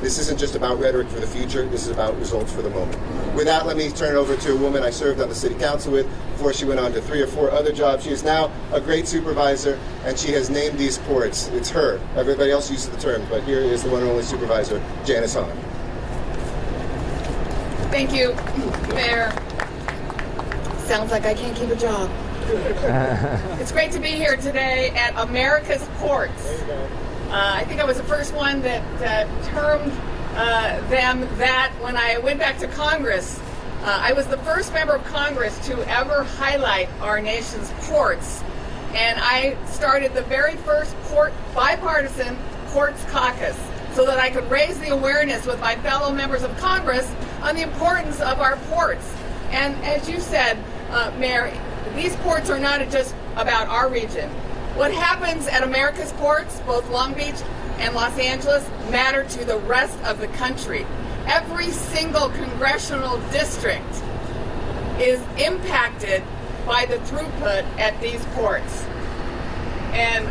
This isn't just about rhetoric for the future. This is about results for the moment. With that, let me turn it over to a woman I served on the city council with before she went on to 3 or 4 other jobs. She is now a great supervisor, and she has named these ports. It's her. Everybody else uses the term, but here is the one and only supervisor, Janice Hahn. Thank you, Mayor. Sounds like I can't keep a job. It's great to be here today at America's Ports. There you go. I think I was the first one that termed them that when I went back to Congress. I was the first member of Congress to ever highlight our nation's ports. And I started the very first bipartisan ports caucus so that I could raise the awareness with my fellow members of Congress on the importance of our ports. And as you said, Mayor, these ports are not just about our region. What happens at America's ports, both Long Beach and Los Angeles, matter to the rest of the country. Every single congressional district is impacted by the throughput at these ports. And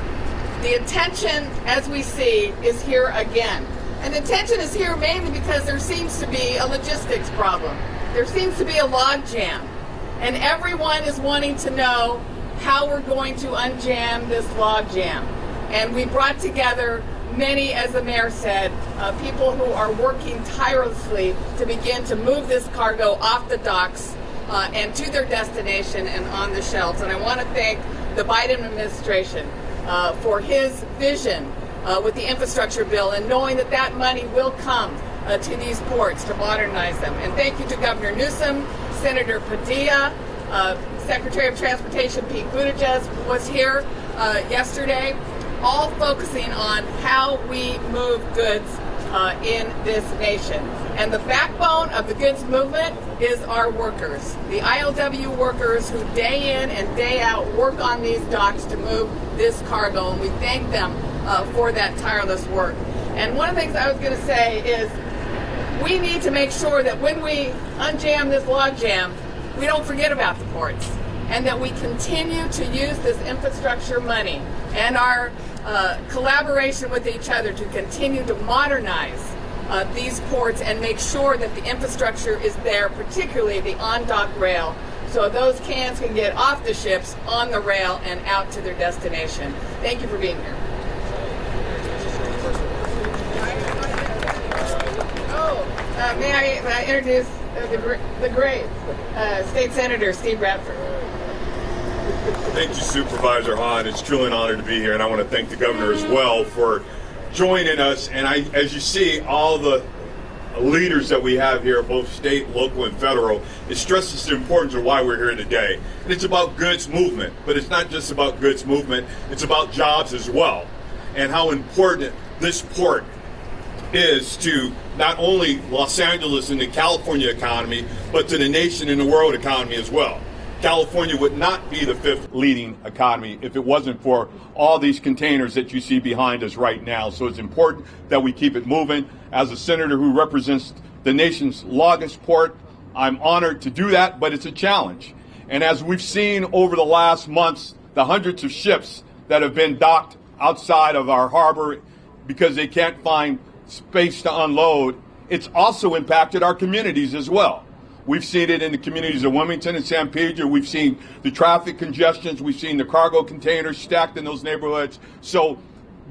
the attention, as we see, is here again. And the attention is here mainly because there seems to be a logistics problem. There seems to be a log jam. And everyone is wanting to know how we're going to unjam this log jam. And we brought together many, as the mayor said, people who are working tirelessly to begin to move this cargo off the docks and to their destination and on the shelves. And I want to thank the Biden administration for his vision with the infrastructure bill and knowing that that money will come to these ports to modernize them. And thank you to Governor Newsom, Senator Padilla, Secretary of Transportation Pete Buttigieg was here yesterday, all focusing on how we move goods in this nation. And the backbone of the goods movement is our workers, the ILW workers who day in and day out work on these docks to move this cargo, and we thank them for that tireless work. And one of the things I was going to say is we need to make sure that when we unjam this log jam, we don't forget about the ports, and that we continue to use this infrastructure money and our collaboration with each other to continue to modernize these ports and make sure that the infrastructure is there, particularly the on-dock rail, so those cans can get off the ships, on the rail, and out to their destination. Thank you for being here. May I introduce the great State Senator Steve Bradford. Thank you, Supervisor Hahn. It's truly an honor to be here, and I want to thank the governor as well for joining us. And as you see, all the leaders that we have here, both state, local, and federal, it stresses the importance of why we're here today. And it's about goods movement, but it's not just about goods movement, it's about jobs as well, and how important this port is to not only Los Angeles and the California economy, but to the nation and the world economy as well. California would not be the 5th leading economy if it wasn't for all these containers that you see behind us right now. So it's important that we keep it moving. As a senator who represents the nation's largest port, I'm honored to do that, but it's a challenge. And as we've seen over the last months, the hundreds of ships that have been docked outside of our harbor because they can't find space to unload, it's also impacted our communities as well. We've seen it in the communities of Wilmington and San Pedro. We've seen the traffic congestions. We've seen the cargo containers stacked in those neighborhoods. So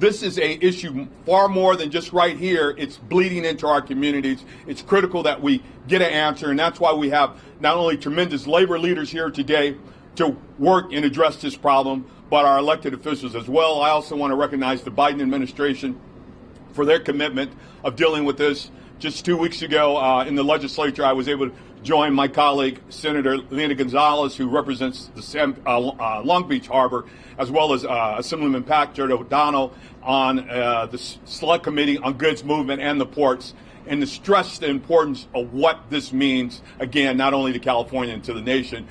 this is an issue far more than just right here. It's bleeding into our communities. It's critical that we get an answer, and that's why we have not only tremendous labor leaders here today to work and address this problem, but our elected officials as well. I also want to recognize the Biden administration for their commitment of dealing with this. Just 2 weeks ago in the legislature, I was able to join my colleague, Senator Lena Gonzalez, who represents the Long Beach Harbor, as well as Assemblyman Patrick O'Donnell on the Select Committee on Goods Movement and the ports, and to stress the importance of what this means, again, not only to California and to the nation.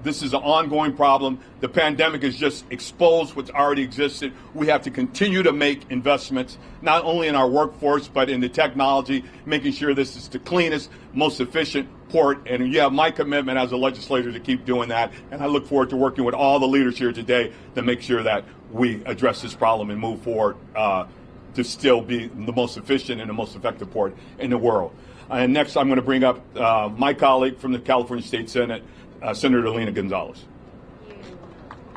This is an ongoing problem. The pandemic has just exposed what's already existed. We have to continue to make investments, not only in our workforce, but in the technology, making sure this is the cleanest, most efficient port. And you have my commitment as a legislator to keep doing that. And I look forward to working with all the leaders here today to make sure that we address this problem and move forward to still be the most efficient and the most effective port in the world. And next, I'm going to bring up my colleague from the California State Senate, Senator Lena Gonzalez.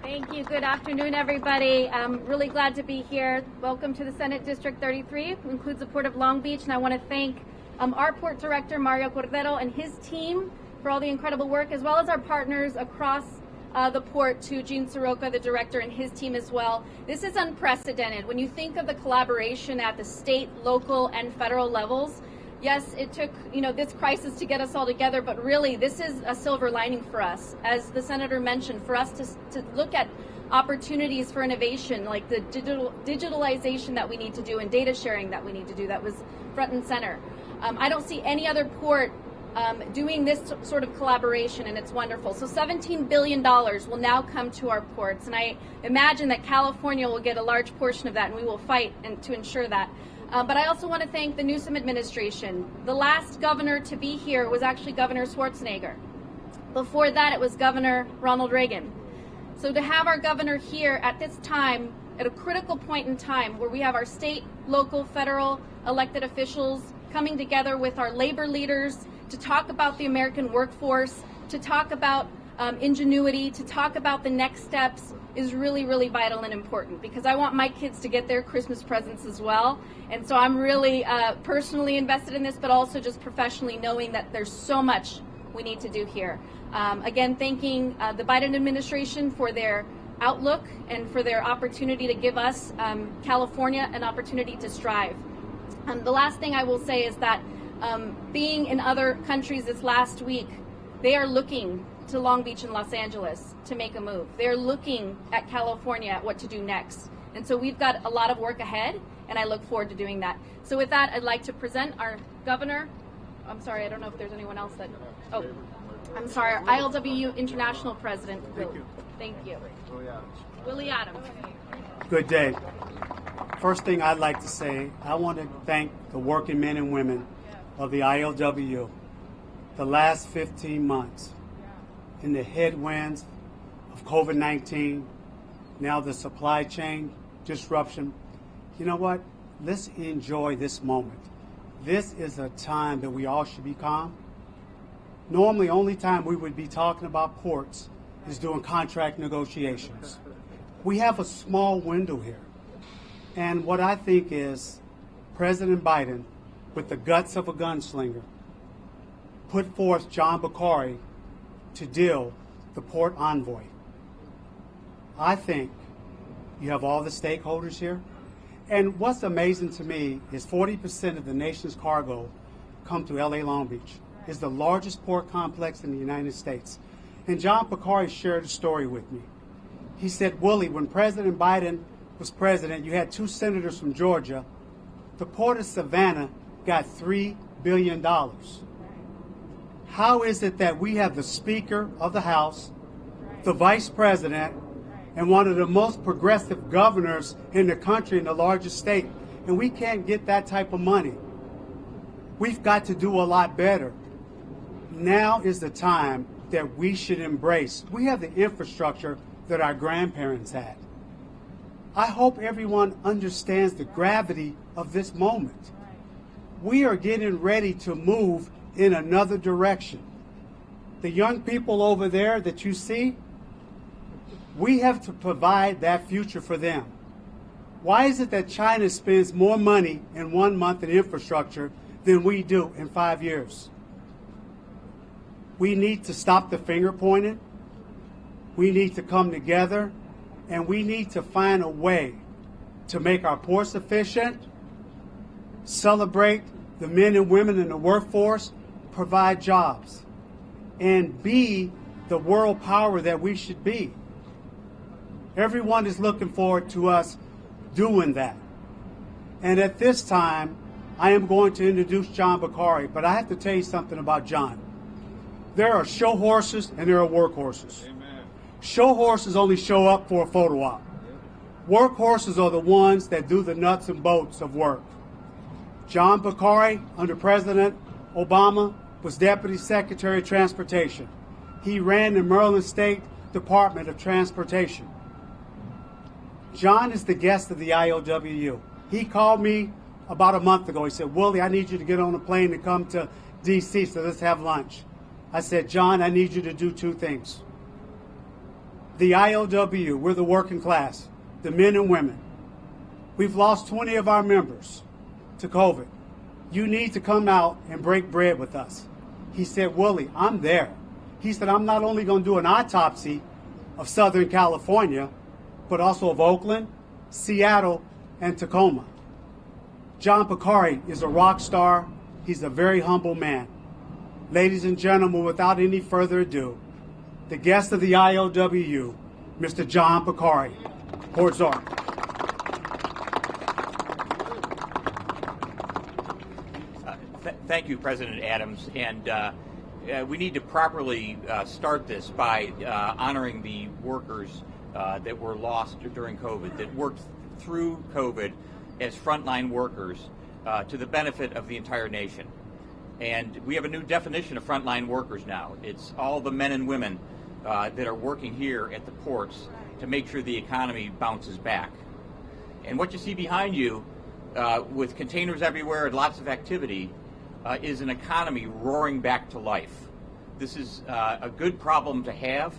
Thank you. Good afternoon, everybody. I'm really glad to be here. Welcome to the Senate District 33, which includes the Port of Long Beach. And I want to thank our Port Director, Mario Cordero, and his team for all the incredible work, as well as our partners across the port, to Gene Soroka, the director, and his team as well. This is unprecedented. When you think of the collaboration at the state, local, and federal levels, yes, it took this crisis to get us all together, but really this is a silver lining for us. As the senator mentioned, for us to look at opportunities for innovation, like the digitalization that we need to do and data sharing that we need to do, that was front and center. I don't see any other port doing this sort of collaboration, and it's wonderful. So $17 billion will now come to our ports, and I imagine that California will get a large portion of that, and we will fight to ensure that. But I also want to thank the Newsom administration. The last governor to be here was actually Governor Schwarzenegger. Before that, it was Governor Ronald Reagan. So to have our governor here at this time, at a critical point in time where we have our state, local, federal elected officials coming together with our labor leaders to talk about the American workforce, to talk about ingenuity, to talk about the next steps, is really, really vital and important, because I want my kids to get their Christmas presents as well. And so I'm really personally invested in this, but also just professionally, knowing that there's so much we need to do here. Again, thanking the Biden administration for their outlook and for their opportunity to give us, California, an opportunity to strive. The last thing I will say is that being in other countries this last week, they are looking to Long Beach and Los Angeles to make a move. They're looking at California at what to do next. And so we've got a lot of work ahead, and I look forward to doing that. So with that, I'd like to present our governor. I'm sorry, I don't know if there's anyone else that, oh, I'm sorry, our ILWU International President. Thank you. Willie Adams. Good day. First thing I'd like to say, I want to thank the working men and women of the ILWU. The last 15 months, in the headwinds of COVID-19, now the supply chain disruption, you know what? Let's enjoy this moment. This is a time that we all should be calm. Normally, only time we would be talking about ports is doing contract negotiations. We have a small window here. And what I think is President Biden, with the guts of a gunslinger, put forth John Porcari to deal the port envoy. I think you have all the stakeholders here. And what's amazing to me is 40% of the nation's cargo come to LA Long Beach. It's the largest port complex in the United States. And John Porcari shared a story with me. He said, Willie, when President Biden was president, you had two senators from Georgia. The port of Savannah got $3 billion. How is it that we have the Speaker of the House, the Vice President, and one of the most progressive governors in the country, in the largest state, and we can't get that type of money? We've got to do a lot better. Now is the time that we should embrace. We have the infrastructure that our grandparents had. I hope everyone understands the gravity of this moment. We are getting ready to move in another direction. The young people over there that you see, we have to provide that future for them. Why is it that China spends more money in 1 month in infrastructure than we do in 5 years? We need to stop the finger pointing. We need to come together, and we need to find a way to make our ports efficient, celebrate the men and women in the workforce, provide jobs, and be the world power that we should be. Everyone is looking forward to us doing that. And at this time, I am going to introduce John Porcari, but I have to tell you something about John. There are show horses and there are work horses. Amen. Show horses only show up for a photo op. Work horses are the ones that do the nuts and bolts of work. John Porcari, under President Obama, was Deputy Secretary of Transportation. He ran the Maryland State Department of Transportation. John is the guest of the ILWU. He called me about a month ago. He said, Willie, I need you to get on a plane and come to D.C., so let's have lunch. I said, John, I need you to do two things. The ILW, we're the working class, the men and women. We've lost 20 of our members to COVID. You need to come out and break bread with us. He said, Willie, I'm there. He said, I'm not only going to do an autopsy of Southern California, but also of Oakland, Seattle, and Tacoma. John Porcari is a rock star. He's a very humble man. Ladies and gentlemen, without any further ado, the guest of the ILWU, Mr. John Porcari. Porcari. Thank you, President Adams. And we need to properly start this by honoring the workers that were lost during COVID, that worked through COVID as frontline workers to the benefit of the entire nation. And we have a new definition of frontline workers now. It's all the men and women that are working here at the ports to make sure the economy bounces back. And what you see behind you, with containers everywhere and lots of activity, is an economy roaring back to life. This is a good problem to have.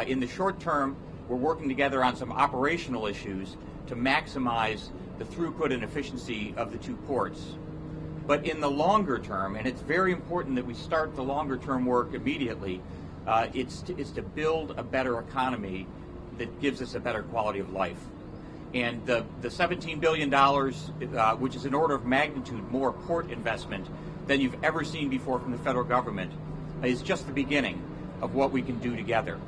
In the short term, we're working together on some operational issues to maximize the throughput and efficiency of the two ports. But in the longer term, and it's very important that we start the longer term work immediately, it's to build a better economy that gives us a better quality of life. And the $17 billion, which is an order of magnitude more port investment than you've ever seen before from the federal government, is just the beginning of what we can do together.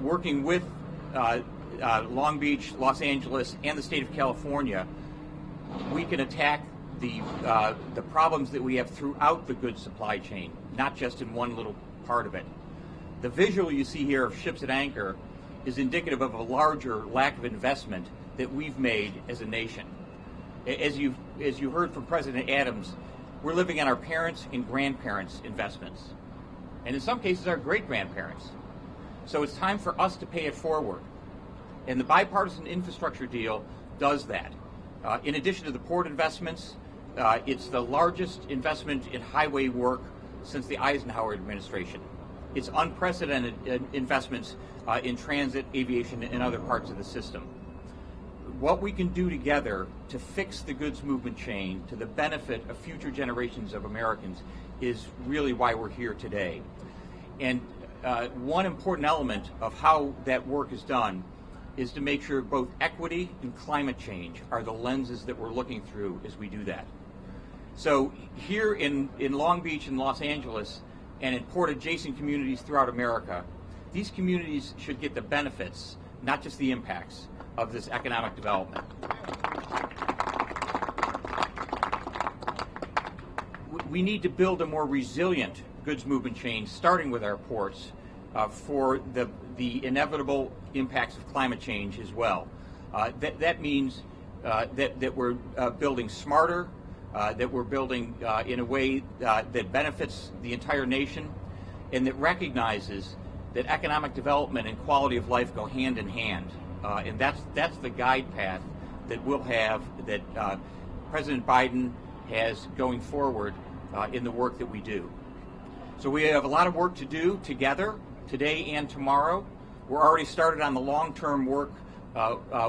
Working with Long Beach, Los Angeles, and the state of California, we can attack the problems that we have throughout the goods supply chain, not just in one little part of it. The visual you see here of ships at anchor is indicative of a larger lack of investment that we've made as a nation. As you heard from President Adams, we're living on our parents' and grandparents' investments, and in some cases our great-grandparents. So it's time for us to pay it forward. And the bipartisan infrastructure deal does that. In addition to the port investments, it's the largest investment in highway work since the Eisenhower administration. It's unprecedented investments in transit, aviation, and other parts of the system. What we can do together to fix the goods movement chain to the benefit of future generations of Americans is really why we're here today. And one important element of how that work is done is to make sure both equity and climate change are the lenses that we're looking through as we do that. So here in Long Beach and Los Angeles and in port-adjacent communities throughout America, these communities should get the benefits, not just the impacts, of this economic development. We need to build a more resilient goods movement chain, starting with our ports, for the inevitable impacts of climate change as well. That means that we're building smarter, that we're building in a way that benefits the entire nation, and that recognizes that economic development and quality of life go hand in hand. And that's the guide path that we'll have, that President Biden has going forward in the work that we do. So we have a lot of work to do together today and tomorrow. We're already started on the long-term work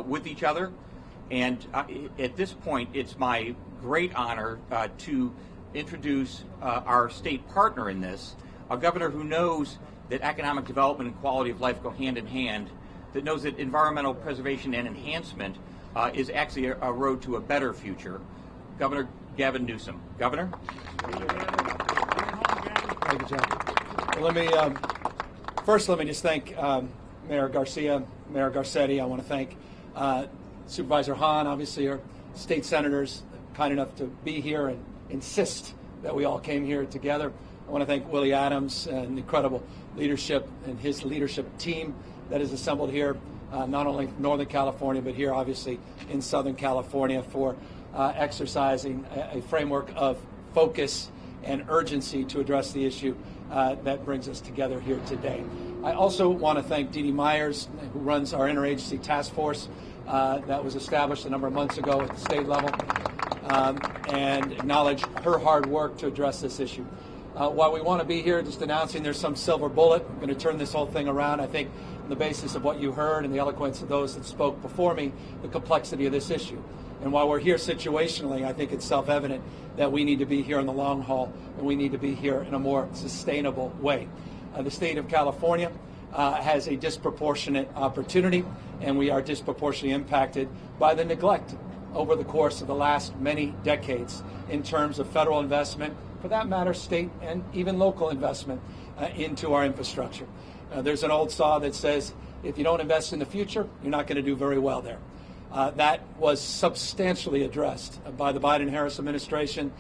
with each other. And at this point, it's my great honor to introduce our state partner in this, a governor who knows that economic development and quality of life go hand in hand, that knows that environmental preservation and enhancement is actually a road to a better future. Governor Gavin Newsom. Governor? Thank you, John. Well, let me just thank Mayor Garcia, Mayor Garcetti. I want to thank Supervisor Hahn, obviously our state senators, kind enough to be here and insist that we all came here together. I want to thank Willie Adams and the incredible leadership and his leadership team that is assembled here, not only from Northern California, but here obviously in Southern California, for exercising a framework of focus and urgency to address the issue that brings us together here today. I also want to thank Dee Dee Myers, who runs our interagency task force, that was established a number of months ago at the state level, and acknowledge her hard work to address this issue. While we want to be here just announcing there's some silver bullet, I'm going to turn this whole thing around. I think on the basis of what you heard and the eloquence of those that spoke before me, the complexity of this issue. And while we're here situationally, I think it's self-evident that we need to be here in the long haul, and we need to be here in a more sustainable way. The state of California has a disproportionate opportunity, and we are disproportionately impacted by the neglect over the course of the last many decades in terms of federal investment, for that matter, state and even local investment into our infrastructure. There's an old saw that says, if you don't invest in the future, you're not going to do very well there. That was substantially addressed by the Biden-Harris administration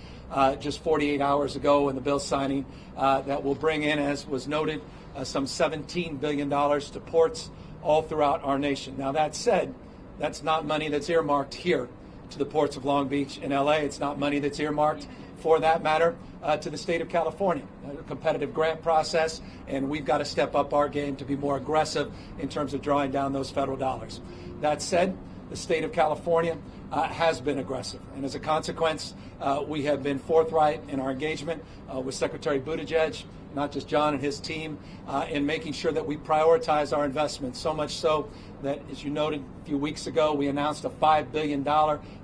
just 48 hours ago in the bill signing that will bring in, as was noted, some $17 billion to ports all throughout our nation. Now, that said, that's not money that's earmarked here to the ports of Long Beach and LA. It's not money that's earmarked, for that matter, to the state of California. A competitive grant process, and we've got to step up our game to be more aggressive in terms of drawing down those federal dollars. That said, the state of California has been aggressive, and as a consequence, we have been forthright in our engagement with Secretary Buttigieg, not just John and his team, in making sure that we prioritize our investments, so much so that, as you noted a few weeks ago, we announced a $5 billion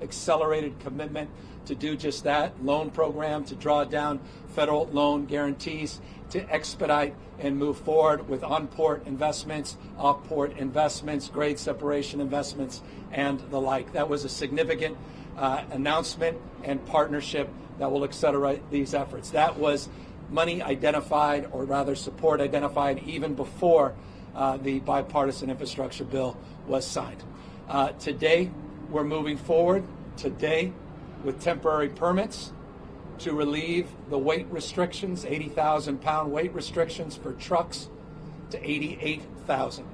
accelerated commitment to do just that, loan program to draw down federal loan guarantees, to expedite and move forward with on-port investments, off-port investments, grade separation investments, and the like. That was a significant announcement and partnership that will accelerate these efforts. That was money identified, or rather support identified, even before the bipartisan infrastructure bill was signed. Today, we're moving forward, with temporary permits to relieve the weight restrictions, 80,000-pound weight restrictions for trucks, to 88,000.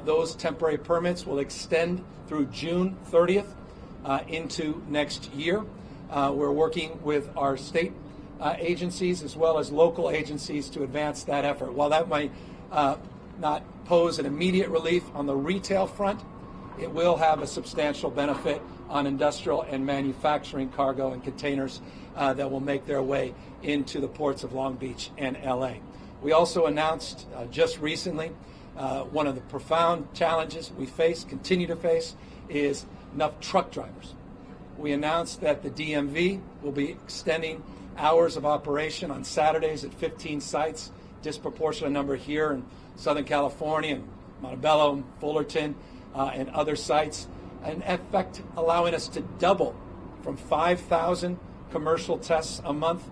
Those temporary permits will extend through June 30th into next year. We're working with our state agencies as well as local agencies to advance that effort. While that might not pose an immediate relief on the retail front, it will have a substantial benefit on industrial and manufacturing cargo and containers that will make their way into the ports of Long Beach and LA. We also announced just recently one of the profound challenges we continue to face, is enough truck drivers. We announced that the DMV will be extending hours of operation on Saturdays at 15 sites, disproportionate number here in Southern California, and Montebello, and Fullerton, and other sites, in effect allowing us to double from 5,000 commercial tests a month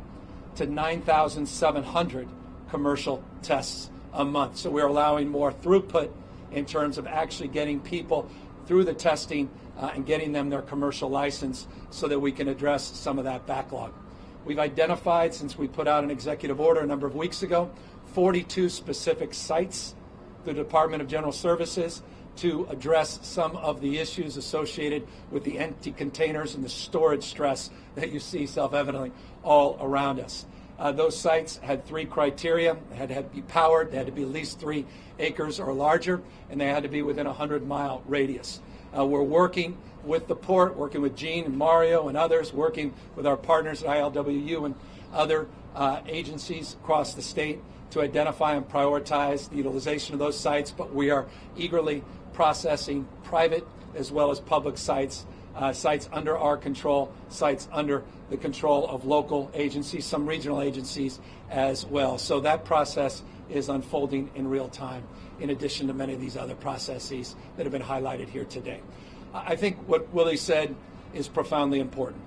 to 9,700 commercial tests a month. So we're allowing more throughput in terms of actually getting people through the testing and getting them their commercial license so that we can address some of that backlog. We've identified, since we put out an executive order a number of weeks ago, 42 specific sites through the Department of General Services to address some of the issues associated with the empty containers and the storage stress that you see self-evidently all around us. Those sites had 3 criteria. They had to be powered, they had to be at least 3 acres or larger, and they had to be within a 100-mile radius. We're working with the port, working with Gene and Mario and others, working with our partners at ILWU and other agencies across the state to identify and prioritize the utilization of those sites, but we are eagerly processing private as well as public sites, sites under our control, sites under the control of local agencies, some regional agencies as well. So that process is unfolding in real time, in addition to many of these other processes that have been highlighted here today. I think what Willie said is profoundly important,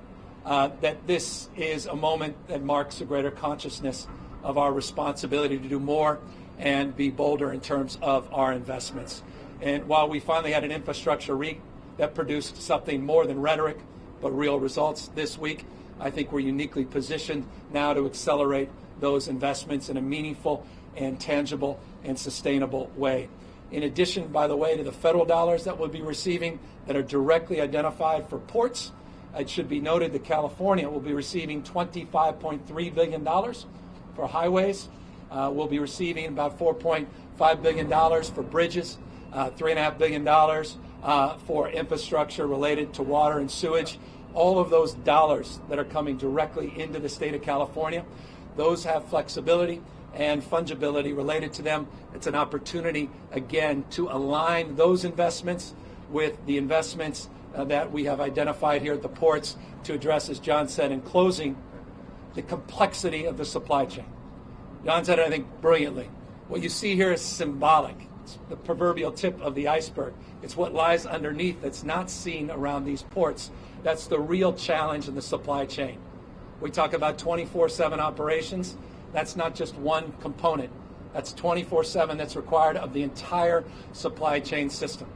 that this is a moment that marks a greater consciousness of our responsibility to do more and be bolder in terms of our investments. And while we finally had an infrastructure REIT that produced something more than rhetoric, but real results this week, I think we're uniquely positioned now to accelerate those investments in a meaningful and tangible and sustainable way. In addition, by the way, to the federal dollars that we'll be receiving that are directly identified for ports, it should be noted that California will be receiving $25.3 billion for highways. We'll be receiving about $4.5 billion for bridges, $3.5 billion for infrastructure related to water and sewage. All of those dollars that are coming directly into the state of California, those have flexibility and fungibility related to them. It's an opportunity, again, to align those investments with the investments that we have identified here at the ports to address, as John said in closing, the complexity of the supply chain. John said it, I think, brilliantly. What you see here is symbolic. It's the proverbial tip of the iceberg. It's what lies underneath that's not seen around these ports. That's the real challenge in the supply chain. We talk about 24/7 operations. That's not just one component. That's 24/7 that's required of the entire supply chain system.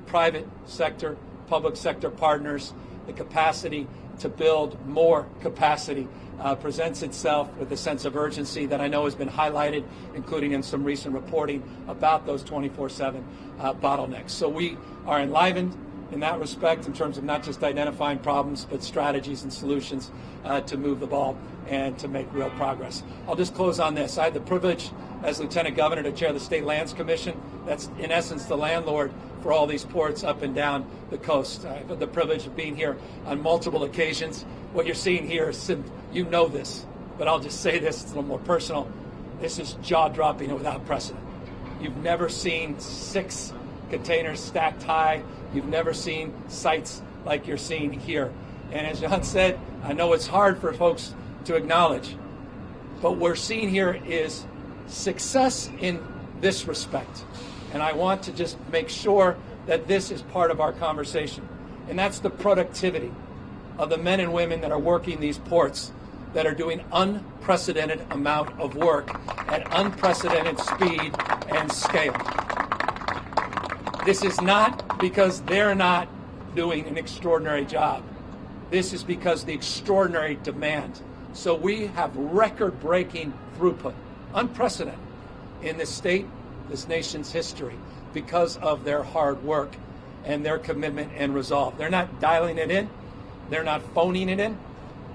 Private sector, public sector partners, the capacity to build more capacity presents itself with a sense of urgency that I know has been highlighted, including in some recent reporting about those 24/7 bottlenecks. So we are enlivened in that respect in terms of not just identifying problems, but strategies and solutions to move the ball and to make real progress. I'll just close on this. I had the privilege as Lieutenant Governor to chair the State Lands Commission. That's in essence the landlord for all these ports up and down the coast. I've had the privilege of being here on multiple occasions. What you're seeing here is, you know this, but I'll just say this, it's a little more personal. This is jaw-dropping and without precedent. You've never seen 6 containers stacked high. You've never seen sites like you're seeing here. And as John said, I know it's hard for folks to acknowledge, but what we're seeing here is success in this respect. And I want to just make sure that this is part of our conversation. And that's the productivity of the men and women that are working these ports, that are doing unprecedented amount of work at unprecedented speed and scale. This is not because they're not doing an extraordinary job. This is because the extraordinary demand. So we have record-breaking throughput, unprecedented in this state, this nation's history, because of their hard work and their commitment and resolve. They're not dialing it in. They're not phoning it in.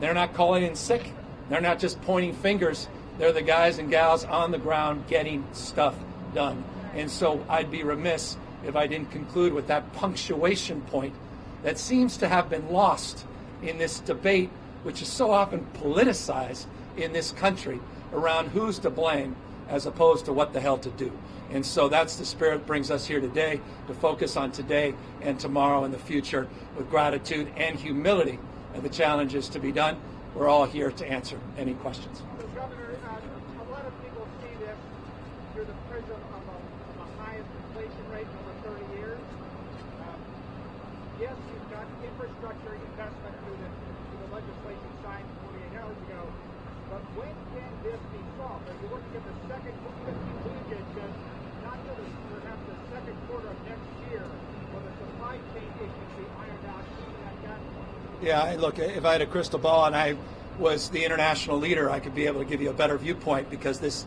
They're not calling in sick. They're not just pointing fingers. They're the guys and gals on the ground getting stuff done. And so I'd be remiss if I didn't conclude with that punctuation point that seems to have been lost in this debate, which is so often politicized in this country around who's to blame as opposed to what the hell to do. And so that's the spirit that brings us here today, to focus on today and tomorrow and the future with gratitude and humility of the challenges to be done. We're all here to answer any questions. So, Governor, a lot of people see this through the prism of the highest inflation rate in over 30 years. Yes, you've got infrastructure investment through the legislation signed 48 hours ago, but when can this be solved? Are you looking at the second quarter, not till perhaps the second quarter of next year, when the supply chain issues be ironed out, even at that point? Yeah, look, if I had a crystal ball and I was the international leader, I could be able to give you a better viewpoint, because this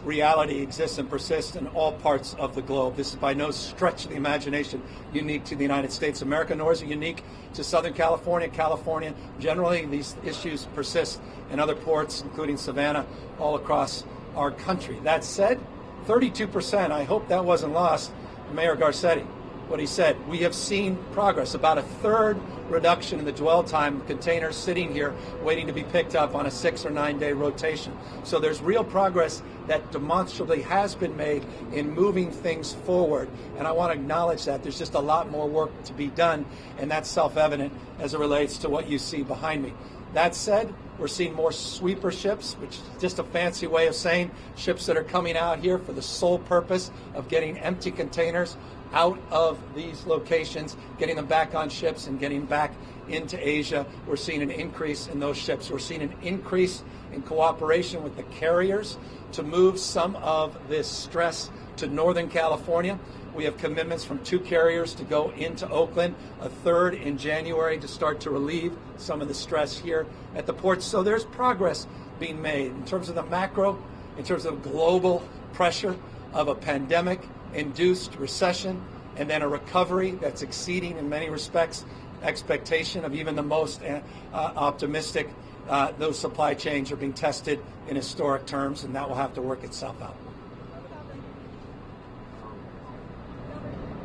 reality exists and persists in all parts of the globe. This is by no stretch of the imagination unique to the United States of America, nor is it unique to Southern California. Generally, these issues persist in other ports, including Savannah, all across our country. That said, 32%, I hope that wasn't lost, Mayor Garcetti, what he said. We have seen progress, about a third reduction in the dwell time of containers sitting here waiting to be picked up on a 6 or 9 day rotation. So there's real progress that demonstrably has been made in moving things forward. And I want to acknowledge that. There's just a lot more work to be done, and that's self-evident as it relates to what you see behind me. That said, we're seeing more sweeper ships, which is just a fancy way of saying ships that are coming out here for the sole purpose of getting empty containers out of these locations, getting them back on ships and getting back into Asia. We're seeing an increase in those ships. We're seeing an increase in cooperation with the carriers to move some of this stress to Northern California. We have commitments from 2 carriers to go into Oakland, a third in January to start to relieve some of the stress here at the ports. So there's progress being made in terms of the macro, in terms of global pressure of a pandemic-induced recession, and then a recovery that's exceeding in many respects expectation of even the most optimistic. Those supply chains are being tested in historic terms, and that will have to work itself out.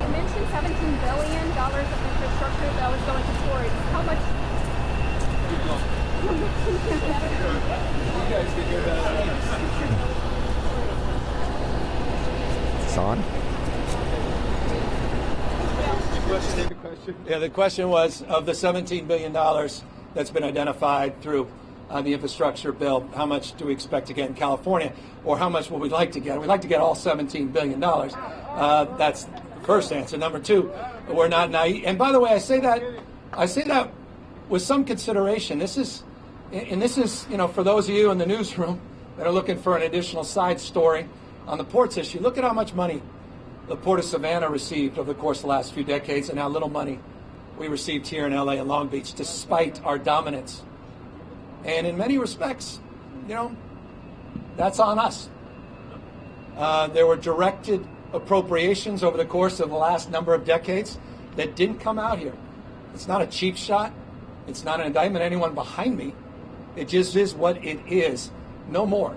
You mentioned $17 billion group that was going to Tories. How much? You guys can hear that. It's on. Yeah, the question was, of the $17 billion that's been identified through the infrastructure bill, how much do we expect to get in California, or how much would we like to get? We'd like to get all $17 billion. That's the first answer. Number two, we're not naive. And by the way, I say that with some consideration. This is, for those of you in the newsroom that are looking for an additional side story on the ports issue, look at how much money the Port of Savannah received over the course of the last few decades, and how little money we received here in LA and Long Beach, despite our dominance. And in many respects, that's on us. There were directed appropriations over the course of the last number of decades that didn't come out here. It's not a cheap shot. It's not an indictment of anyone behind me. It just is what it is, no more.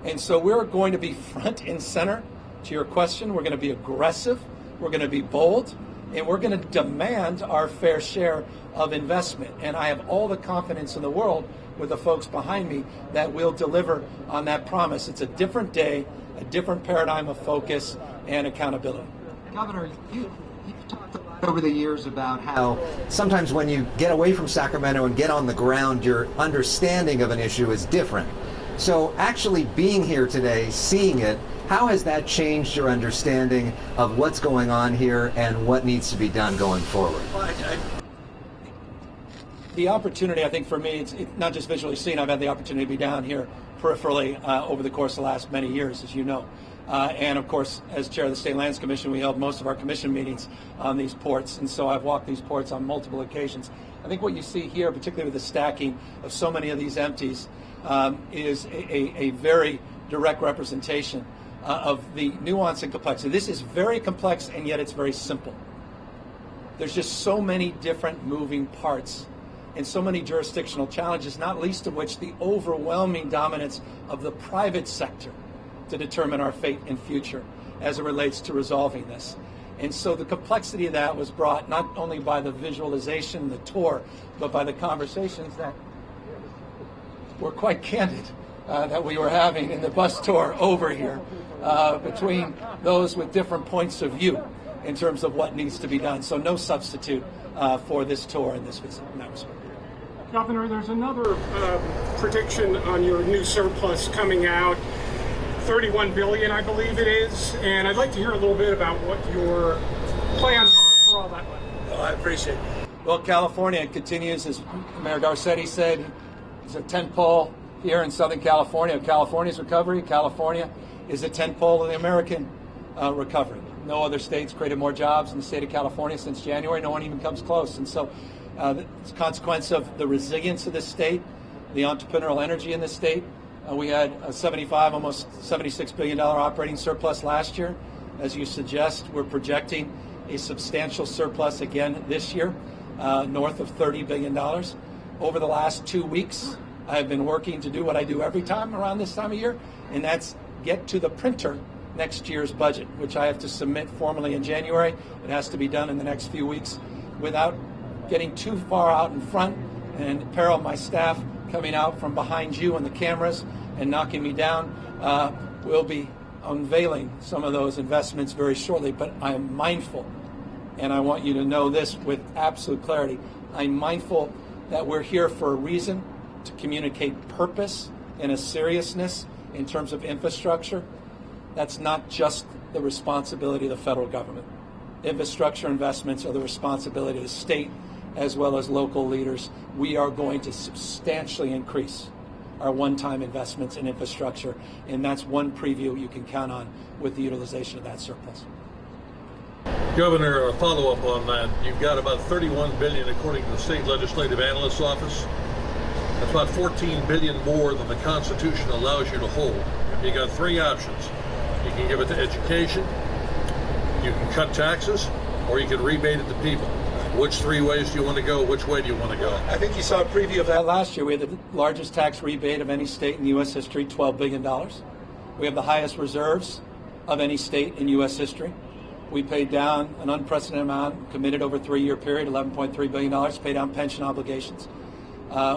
And so we're going to be front and center to your question. We're going to be aggressive. We're going to be bold. And we're going to demand our fair share of investment. And I have all the confidence in the world with the folks behind me that we'll deliver on that promise. It's a different day, a different paradigm of focus and accountability. Governor, you've talked a lot over the years about how sometimes when you get away from Sacramento and get on the ground, your understanding of an issue is different. So actually being here today, seeing it, how has that changed your understanding of what's going on here and what needs to be done going forward? The opportunity, I think, for me, it's not just visually seen. I've had the opportunity to be down here peripherally over the course of the last many years, as you know. And, of course, as chair of the State Lands Commission, we held most of our commission meetings on these ports. And so I've walked these ports on multiple occasions. I think what you see here, particularly with the stacking of so many of these empties, is a very direct representation of the nuance and complexity. This is very complex, and yet it's very simple. There's just so many different moving parts and so many jurisdictional challenges, not least of which the overwhelming dominance of the private sector to determine our fate and future as it relates to resolving this. And so the complexity of that was brought not only by the visualization, the tour, but by the conversations that were quite candid that we were having in the bus tour over here between those with different points of view in terms of what needs to be done. So no substitute for this tour and this visit in that respect. Governor, there's another prediction on your new surplus coming out, $31 billion, I believe it is, and I'd like to hear a little bit about what your plans are for all that money. Oh, I appreciate it. Well, California continues, as Mayor Garcetti said, is a tentpole here in Southern California of California's recovery. California is a tentpole of the American recovery. No other state's created more jobs in the state of California since January. No one even comes close. And so it's a consequence of the resilience of this state, the entrepreneurial energy in this state. We had a almost $76 billion operating surplus last year. As you suggest, we're projecting a substantial surplus again this year, north of $30 billion. Over the last 2 weeks, I have been working to do what I do every time around this time of year, and that's get to the printer next year's budget, which I have to submit formally in January. It has to be done in the next few weeks without getting too far out in front and peril my staff coming out from behind you and the cameras and knocking me down. We'll be unveiling some of those investments very shortly, but I am mindful, and I want you to know this with absolute clarity, I'm mindful that we're here for a reason, to communicate purpose and a seriousness in terms of infrastructure. That's not just the responsibility of the federal government. Infrastructure investments are the responsibility of the state as well as local leaders. We are going to substantially increase our one-time investments in infrastructure, and that's one preview you can count on with the utilization of that surplus. Governor, a follow-up on that. You've got about $31 billion according to the State Legislative Analyst's Office. That's about $14 billion more than the Constitution allows you to hold. You got three options. You can give it to education, you can cut taxes, or you can rebate it to people. Which three ways do you want to go? Which way do you want to go? I think you saw a preview of that last year. We had the largest tax rebate of any state in U.S. history, $12 billion. We have the highest reserves of any state in U.S. history. We paid down an unprecedented amount, committed over a 3-year period, $11.3 billion to pay down pension obligations.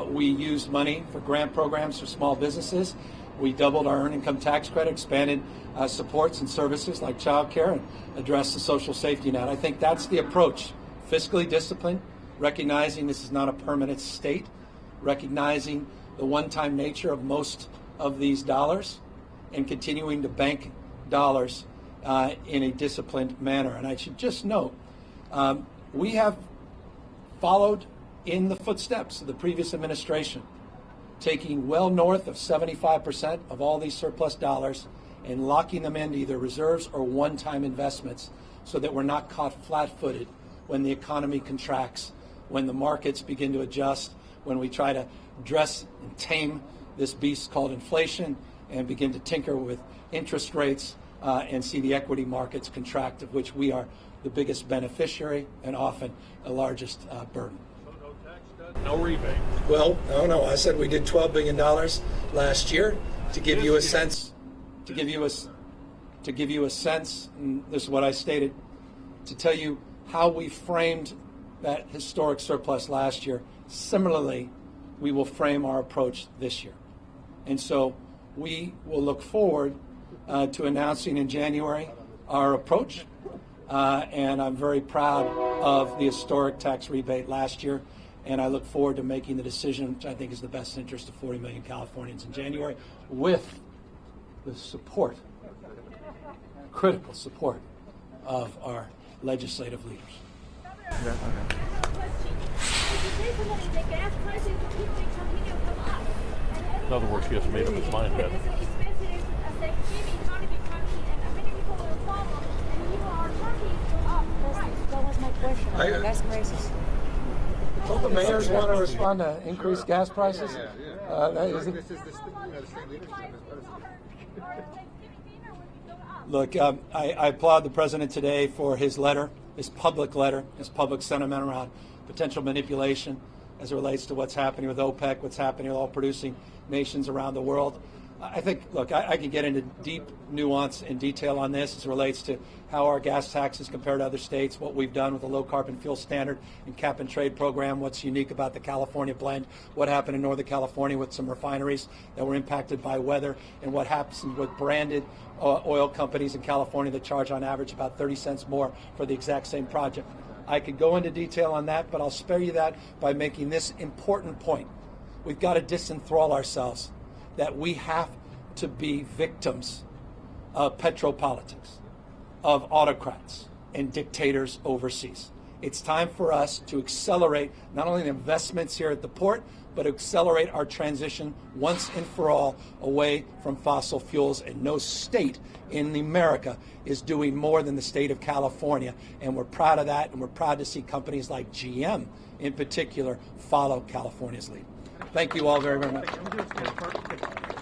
We used money for grant programs for small businesses. We doubled our earned income tax credit, expanded supports and services like child care, and addressed the social safety net. I think that's the approach. Fiscally disciplined, recognizing this is not a permanent state, recognizing the one-time nature of most of these dollars, and continuing to bank dollars in a disciplined manner. And I should just note, we have followed in the footsteps of the previous administration, taking well north of 75% of all these surplus dollars and locking them into either reserves or one-time investments so that we're not caught flat-footed when the economy contracts, when the markets begin to adjust, when we try to dress and tame this beast called inflation and begin to tinker with interest rates and see the equity markets contract, of which we are the biggest beneficiary and often the largest burden. So no tax cut, no rebate. Well, no. I said we did $12 billion last year. To give you a sense, and this is what I stated, to tell you how we framed that historic surplus last year. Similarly, we will frame our approach this year. And so we will look forward to announcing in January our approach. And I'm very proud of the historic tax rebate last year. And I look forward to making the decision, which I think is the best interest of 40 million Californians in January, with the support, critical support, of our legislative leaders. In other words, he hasn't made up his mind yet. That was my question. Gas prices. Don't the mayors want to respond to increased gas prices? Look, I applaud the president today for his letter, his public letter, his public sentiment around potential manipulation as it relates to what's happening with OPEC, what's happening with all producing nations around the world. I think, look, I can get into deep nuance and detail on this as it relates to how our gas taxes compare to other states, what we've done with the low carbon fuel standard and cap and trade program, what's unique about the California blend, what happened in Northern California with some refineries that were impacted by weather, and what happens with branded oil companies in California that charge on average about 30 cents more for the exact same project. I could go into detail on that, but I'll spare you that by making this important point. We've got to disenthrall ourselves that we have to be victims of petropolitics, of autocrats and dictators overseas. It's time for us to accelerate not only the investments here at the port, but accelerate our transition once and for all away from fossil fuels. And no state in America is doing more than the state of California. And we're proud of that, and we're proud to see companies like GM in particular follow California's lead. Thank you all very, very much.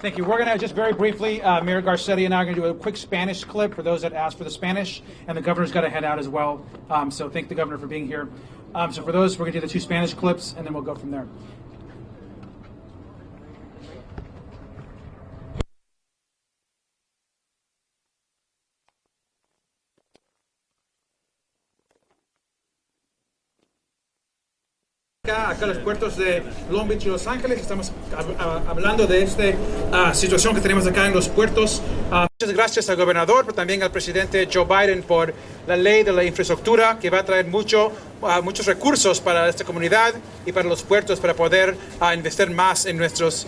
Thank you. We're going to just very briefly, Mayor Garcetti and I are going to do a quick Spanish clip for those that asked for the Spanish, and the governor's got to head out as well. So thank the governor for being here. So for those, we're going to do the 2 Spanish clips, and then we'll go from there. Acá los puertos de Long Beach y Los Ángeles. Estamos hablando de esta situación que tenemos acá en los puertos. Muchas gracias al gobernador, pero también al presidente Joe Biden por la ley de la infraestructura que va a traer muchos recursos para esta comunidad y para los puertos para poder investir más en nuestros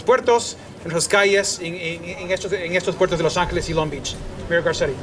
puertos, en nuestras calles, en estos puertos de Los Ángeles y Long Beach. Mayor Garcetti.